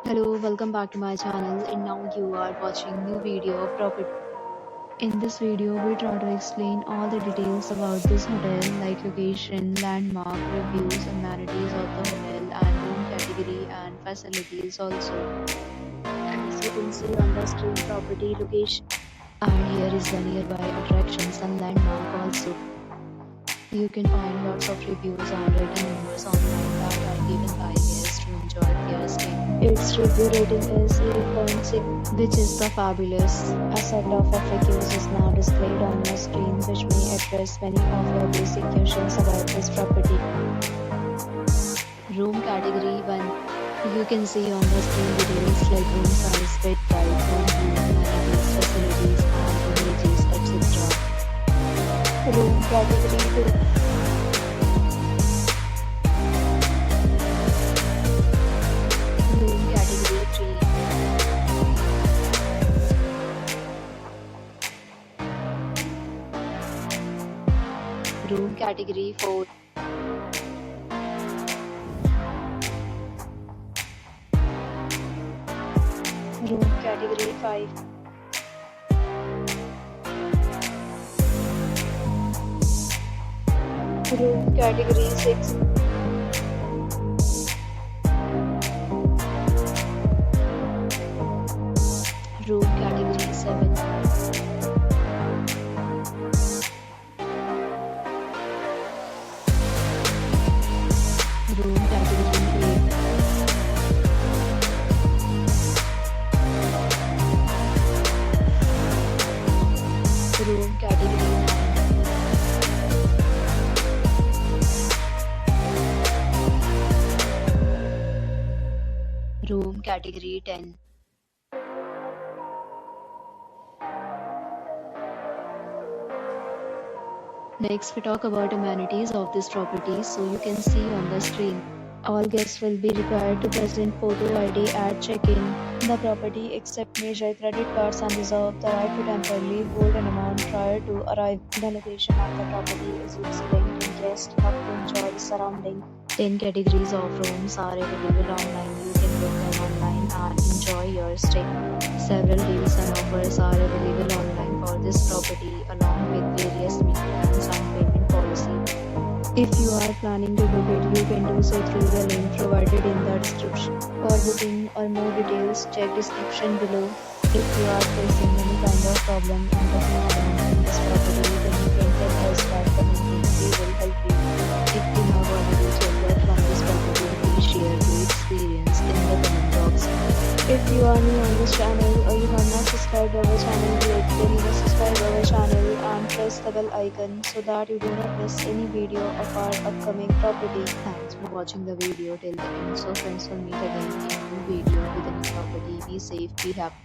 Hello, welcome back to my channel, and now you are watching new video of property. In this video, we try to explain all the details about this hotel like location, landmark, reviews, amenities of the hotel and room category and facilities also. As you can see on the screen, property location. And here is the nearby attractions and landmark also. You can find lots of reviews and rating numbers online that are given by guests to enjoy their stay. Its review rating is 8.6, which is the fabulous. A set of FAQs is now displayed on your screen, which may address many of your basic questions about this property. Room category 1. You can see on the screen details like room size, bed type, room view, amenities, facilities, and images, etc. Room category 2. Room category 3. Room category 4. Room category 5. Room category 6. Room category 7. Room category 8. Room category 9. Room category 10. Next, we talk about amenities of this property. So you can see on the screen. All guests will be required to present photo ID at check-in. The property accepts major credit cards and reserves the right to temporarily hold an amount prior to arrival. The location of the property is excellent and guests love to enjoy the surrounding. 10 categories of rooms are available online. You can book them online and enjoy your stay. Several deals and offers are available online for this property along with various maintenance and payment policy. If you are planning to book it, you can do so through the link provided in the description. For booking or more details, check description below. If you are facing any kind of problem in booking a room in this property, then you can tell us by commenting. We will help you. If you have already checked out from this property, please share your experience in the comment box. If you are new on this channel or you have not subscribed our channel yet, then you must subscribe our channel and press the bell icon so that you do not miss any video of our upcoming property. Thanks for watching the video till the end. So friends, will meet again in a new video with a new property. Be safe, be happy.